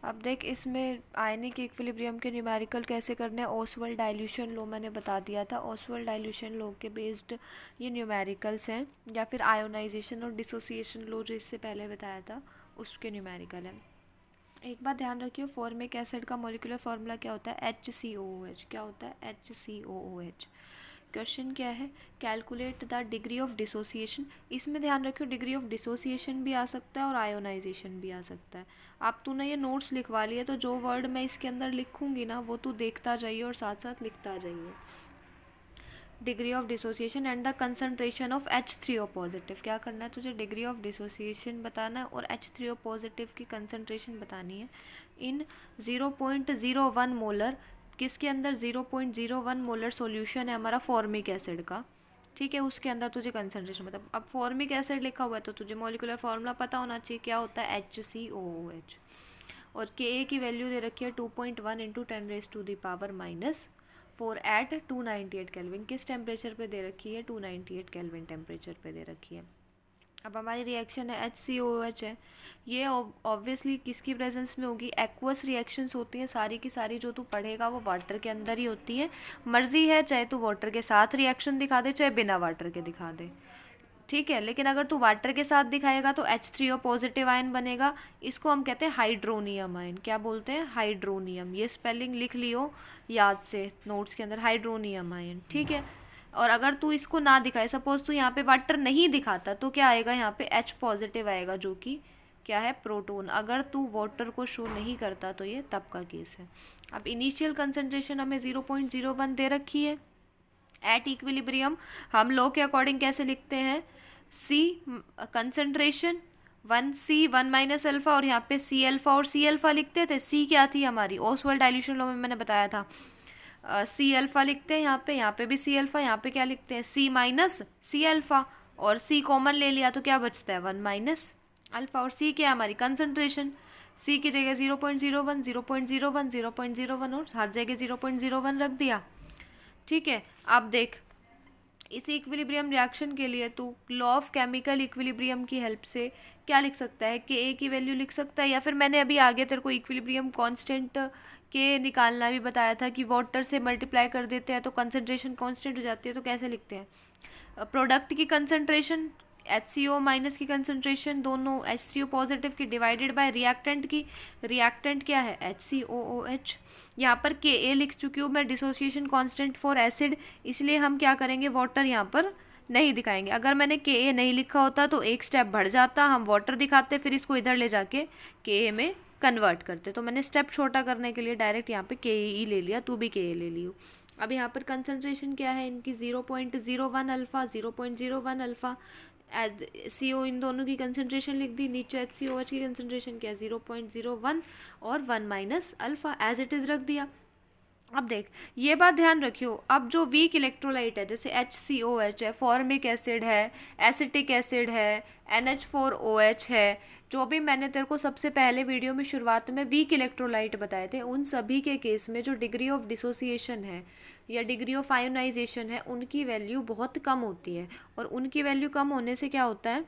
अब देख, इसमें आयनिक इक्विलिब्रियम के न्यूमेरिकल कैसे करने हैं, ओसवाल्ड डाइल्यूशन लॉ मैंने बता दिया था। ओसवाल्ड डाइल्यूशन लॉ के बेस्ड ये न्यूमेरिकल्स हैं, या फिर आयोनाइजेशन और डिसोसिएशन लॉ जो इससे पहले बताया था उसके न्यूमेरिकल हैं। एक बात ध्यान रखियो, फॉर्मिक एसिड का मॉलिक्यूलर फार्मूला क्या होता है, HCOOH। क्या होता है, HCOOH। क्वेश्चन क्या है, calculate the degree of dissociation. इसमें ध्यान रखियो, डिग्री ऑफ डिसोसिएशन भी आ सकता है और आयोनाइजेशन भी आ सकता है। अब तूने ये नोट्स लिखवा लिए तो जो वर्ड मैं इसके अंदर लिखूंगी ना वो तू देखता जाइए और साथ साथ लिखता जाइए। Degree of dissociation and the concentration of H3O positive. क्या करना है तुझे, डिग्री ऑफ डिसोसिएशन बताना है और H3O पॉजिटिव की कंसनट्रेशन बतानी है इन 0.01 मोलर। किसके अंदर, 0.01 मोलर सॉल्यूशन है हमारा फॉर्मिक एसिड का, ठीक है, उसके अंदर तुझे कंसनट्रेशन मतलब। अब फॉर्मिक एसिड लिखा हुआ है तो तुझे मॉलिक्यूलर फार्मूला पता होना चाहिए, क्या होता है, HCOOH। और Ka की वैल्यू दे रखी है 2.1 इंटू 10⁻⁻⁴ एट 298 केल्विन। किस टेम्परेचर पे दे रखी है, 298 केल्विन टेम्परेचर पे दे रखी है। अब हमारी रिएक्शन है HCOOH है, ये ऑब्वियसली किसकी प्रेजेंस में होगी, एक्वस रिएक्शंस होती हैं सारी की सारी, जो तू पढ़ेगा वो वाटर के अंदर ही होती है। मर्जी है चाहे तू वाटर के साथ रिएक्शन दिखा दे चाहे बिना वाटर के दिखा दे, ठीक है। लेकिन अगर तू वाटर के साथ दिखाएगा तो H3O पॉजिटिव आयन बनेगा। इसको हम कहते हैं हाइड्रोनियम आयन। क्या बोलते हैं, हाइड्रोनियम। ये स्पेलिंग लिख लियो याद से नोट्स के अंदर, हाइड्रोनियम आयन, ठीक है। और अगर तू इसको ना दिखाए, सपोज तू यहाँ पे वाटर नहीं दिखाता तो क्या आएगा, यहाँ पे H पॉजिटिव आएगा जो कि क्या है, प्रोटोन। अगर तू वाटर को शो नहीं करता तो ये तब का केस है। अब इनिशियल कंसंट्रेशन हमें 0.01 दे रखी है एट इक्विलिब्रियम। हम लॉ के अकॉर्डिंग कैसे लिखते हैं, C concentration 1C 1 minus alpha, और यहाँ पे C अल्फा और C अल्फा लिखते थे। C क्या थी हमारी, ओसवाल्ड डाइल्यूशन लॉ में मैंने बताया था, C अल्फा लिखते हैं यहाँ पे भी C अल्फा, यहाँ पे क्या लिखते हैं, C माइनस C अल्फा, और C कॉमन ले लिया तो क्या बचता है, 1 माइनस अल्फा। और C क्या है हमारी कंसंट्रेशन, C की जगह 0.01 0.01 0.01 और हर जगह 0.01 रख दिया, ठीक है। अब देख, इस इक्विलिब्रियम रिएक्शन के लिए तू लॉ ऑफ केमिकल इक्विलिब्रियम की हेल्प से क्या लिख सकता है, के ए की वैल्यू लिख सकता है, या फिर मैंने अभी आगे तेरे को इक्विलिब्रियम कांस्टेंट के निकालना भी बताया था कि वाटर से मल्टीप्लाई कर देते हैं तो कंसंट्रेशन कांस्टेंट हो जाती है। तो कैसे लिखते हैं, प्रोडक्ट की कंसंट्रेशन HCO माइनस की कंसंट्रेशन दोनों H3O पॉजिटिव की डिवाइडेड बाय रिएक्टेंट की, रिएक्टेंट क्या है, HCOOH। यहाँ पर Ka लिख चुकी हूँ मैं, डिसोसिएशन कांस्टेंट फॉर एसिड, इसलिए हम क्या करेंगे, वाटर यहाँ पर नहीं दिखाएंगे। अगर मैंने Ka नहीं लिखा होता तो एक स्टेप बढ़ जाता, हम वाटर दिखाते फिर इसको इधर ले जाके Ka में कन्वर्ट करते। तो मैंने स्टेप छोटा करने के लिए डायरेक्ट यहाँ पे KE ले लिया, तू भी Ka ले लियो। अब यहाँ पर कंसंट्रेशन क्या है इनकी, 0.01 अल्फा 0.01 अल्फा। एज CO इन दोनों की कंसंट्रेशन लिख दी, नीचे HCOH की कंसंट्रेशन क्या है, 0.01 और 1 minus alpha, as it is रख दिया। अब देख, ये बात ध्यान रखियो, अब जो वीक इलेक्ट्रोलाइट है जैसे HCOH है, फॉर्मिक एसिड है, एसिटिक एसिड है, NH4OH है, जो भी मैंने तेरे को सबसे पहले वीडियो में शुरुआत में वीक इलेक्ट्रोलाइट बताए थे, उन सभी के केस में जो डिग्री ऑफ डिसोसिएशन है या डिग्री ऑफ आयोनाइजेशन है उनकी वैल्यू बहुत कम होती है। और उनकी वैल्यू कम होने से क्या होता है,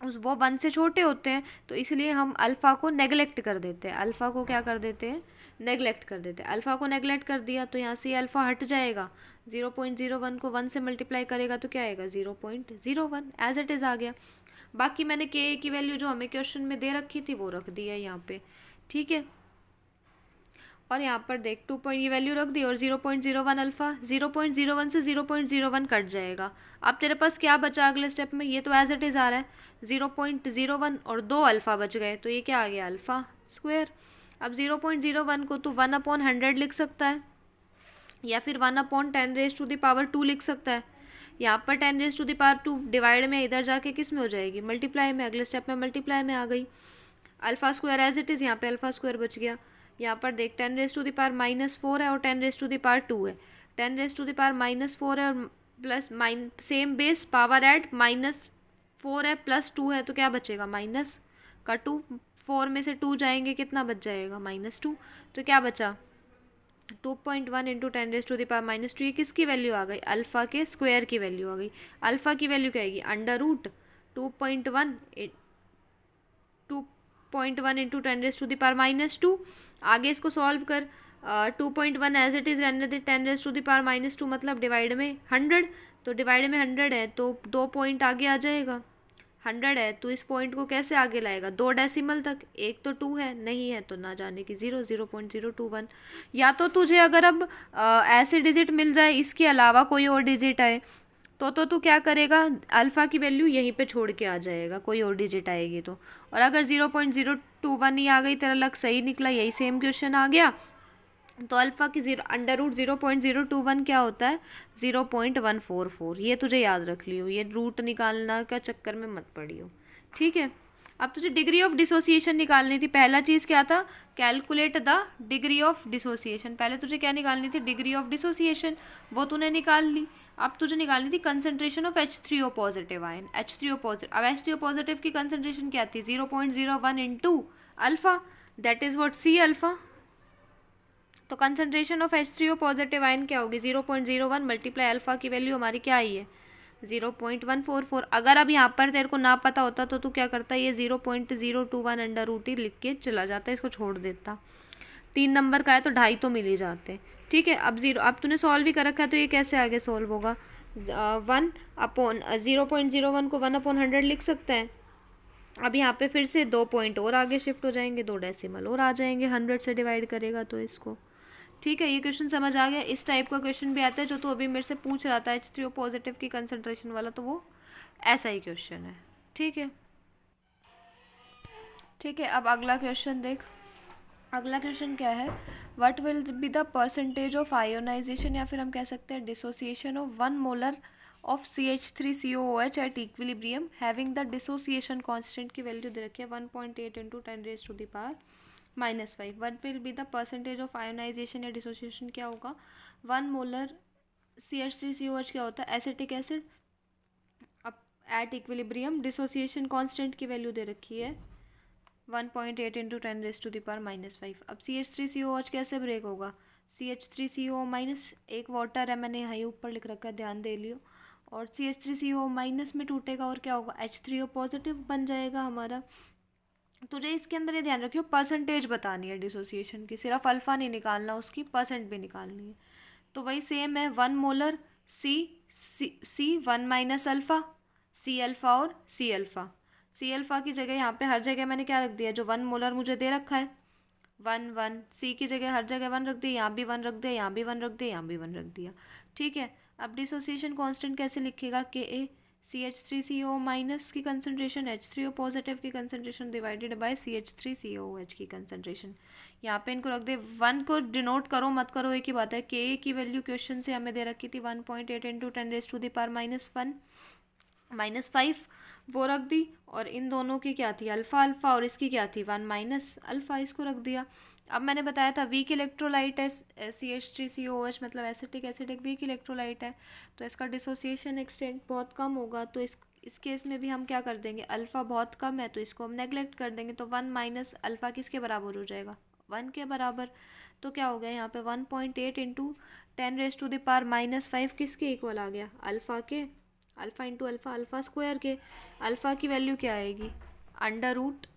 वो 1 से छोटे होते हैं, तो इसलिए हम अल्फ़ा को नेगलेक्ट कर देते हैं। अल्फ़ा को क्या कर देते हैं, नेगलेक्ट कर देते हैं। अल्फ़ा को नेगलेक्ट कर दिया तो यहाँ से अल्फ़ा हट जाएगा, 0.01 को 1 से मल्टीप्लाई करेगा तो क्या आएगा, 0.01, एज इट इज़ आ गया। बाकी मैंने के की वैल्यू जो हमें क्वेश्चन में दे रखी थी वो रख दी है यहाँ पे, ठीक है। और यहाँ पर देख 2 पॉइंट, ये वैल्यू रख दी, और 0.01 अल्फा, 0.01 से 0.01 कट जाएगा। अब तेरे पास क्या बचा अगले स्टेप में, ये तो एज इट इज़ आ रहा है, 0.01 और 2 अल्फ़ा बच गए तो ये क्या आ गया, अल्फ़ा स्क्वायर। अब 0.01 को तू 1/100 लिख सकता है, या फिर 1/10⁻² लिख सकता है। यहाँ पर 10⁻² डिवाइड में इधर जाके किस में हो जाएगी, मल्टीप्लाई में, अगले स्टेप में मल्टीप्लाई में आ गई। Alpha square as it is, यहाँ पे अल्फ़ा स्क्वायर बच गया। यहाँ पर देख 10⁻⁻4 है और 10⁻² है, 10⁻⁻4 है और plus same base power add -4 है +2 है तो क्या बचेगा, माइनस का 2, 4 में से 2 जाएंगे कितना बच जाएगा, -2। तो क्या बचा, 2.1 इंटू 10⁻⁻²। ये किसकी वैल्यू आ गई, अल्फ़ा के स्क्वायर की वैल्यू आ गई। अल्फ़ा की वैल्यू क्या आएगी, √2.1 2.1 इंटू 10⁻⁻²। आगे इसको सॉल्व कर, 2.1 एज इट इज़ रहने दे, 10⁻⁻², मतलब डिवाइड में 100, तो डिवाइड में 100 है तो 2 पॉइंट आगे आ जाएगा। 100 है तो इस पॉइंट को कैसे आगे लाएगा, 2 डेसिमल तक। एक तो 2 है, नहीं है तो ना जाने की 0.021। या तो तुझे अगर अब ऐसे डिजिट मिल जाए, इसके अलावा कोई और डिजिट आए, तो तू क्या करेगा, अल्फ़ा की वैल्यू यहीं पे छोड़ के आ जाएगा, कोई और डिजिट आएगी तो। और अगर 0.021 ही आ गई, तेरा लक सही निकला, यही सेम क्वेश्चन आ गया, तो अल्फ़ा की √0.021 क्या होता है, 0.144। ये तुझे याद रख लियो, ये रूट निकालना का चक्कर में मत पड़ियो, ठीक है। अब तुझे डिग्री ऑफ डिसोसिएशन निकालनी थी। पहला चीज़ क्या था, calculate the degree of dissociation. पहले तुझे क्या निकालनी थी, डिग्री ऑफ डिसोसिएशन, वो तूने निकाल ली। अब तुझे निकालनी थी concentration of H3O positive ion, H3O positive. अब H3O पॉजिटिव की कंसनट्रेशन क्या थी, 0.01 into alpha, that is what C alpha. तो concentration of H3O positive ion क्या होगी, 0.01 मल्टीप्लाई अल्फ़ा की वैल्यू हमारी क्या आई है, 0.144। अगर अब यहाँ पर तेरे को ना पता होता तो तू क्या करता, ये 0.021 अंडर रूट ही लिख के चला जाता, इसको छोड़ देता। 3 नंबर का है तो 2.5 तो मिल ही जाते, ठीक है। अब तूने सॉल्व भी कर रखा है तो ये कैसे आगे सॉल्व होगा, 0.01 को 1/100 लिख सकते हैं। अब यहाँ पे फिर से 2 पॉइंट और आगे शिफ्ट हो जाएंगे, 2 डेसिमल और आ जाएंगे, 100 से डिवाइड करेगा तो इसको, ठीक है। ये क्वेश्चन समझ आ गया। इस टाइप का क्वेश्चन भी आता है जो तू अभी मेरे से पूछ रहा था H3O पॉजिटिव की कंसंट्रेशन वाला, तो वो ऐसा ही क्वेश्चन है, ठीक है। ठीक है, अब अगला क्वेश्चन देख। अगला क्वेश्चन क्या है, what will be the percentage of ionization, या फिर हम कह सकते हैं dissociation of 1 molar of CH3COOH at equilibrium having the dissociation constant की वैल्यू दे रखी है 1.8 into 10⁻⁻⁵। What will be the percentage of ionization या डिसोसिएशन, क्या होगा, 1 मोलर CH3COH क्या होता है, एसिटिक एसिड, अब एट इक्विलिब्रियम, डिसोसिएशन कांस्टेंट की वैल्यू दे रखी है 1.8 इंटू 10⁻⁻⁵। अब CH3COH कैसे ब्रेक होगा, CH3CO माइनस, एक वाटर है, मैंने यहाँ ऊपर लिख रखा है, ध्यान दे लियो, और CH3CO माइनस में टूटेगा और क्या होगा, H3O पॉजिटिव बन जाएगा हमारा। तुझे इसके अंदर ये ध्यान रखियो, परसेंटेज बतानी है डिसोसिएशन की, सिर्फ अल्फ़ा नहीं निकालना, उसकी परसेंट भी निकालनी है। तो वही सेम है, 1 मोलर सी 1 माइनस अल्फ़ा, सी अल्फ़ा और सी अल्फ़ा। सी अल्फ़ा की जगह यहाँ पे हर जगह मैंने क्या रख दिया, जो 1 मोलर मुझे दे रखा है 1 सी की जगह हर जगह 1 रख दिया, यहाँ भी 1 रख दिया, यहाँ भी 1 रख दिया, यहाँ भी 1 रख दिया, ठीक है। अब डिसोसिएशन कांस्टेंट कैसे लिखेगा, Ka CH3CO माइनस की कंसनट्रेशन, H3O पॉजिटिव की कंसनट्रेशन डिवाइडेड बाय CH3COOH की कंसनट्रेशन। यहाँ पे इनको रख दे, 1 को डिनोट करो मत करो एक ही बात है। Ka की वैल्यू क्वेश्चन से हमें दे रखी थी 1.8 इंटू 10⁻⁻⁵ वो रख दी, और इन दोनों की क्या थी, अल्फ़ा अल्फ़ा, और इसकी क्या थी 1 माइनस अल्फ़ा, इसको रख दिया। अब मैंने बताया था वीक इलेक्ट्रोलाइट है CH3COOH, मतलब एसिटिक एसिड एक वीक इलेक्ट्रोलाइट है, तो इसका डिसोसिएशन एक्सटेंट बहुत कम होगा। तो इस केस में भी हम क्या कर देंगे, अल्फ़ा बहुत कम है तो इसको हम नेगलेक्ट कर देंगे, तो 1 माइनस अल्फ़ा किसके बराबर हो जाएगा, 1 के बराबर। तो क्या हो गया यहाँ पे 1.8 इंटू 10⁻⁻⁵ किसके इक्वल आ गया, अल्फ़ा के, alpha into alpha, alpha square के। अल्फ़ा की वैल्यू क्या आएगी, अंडर रूट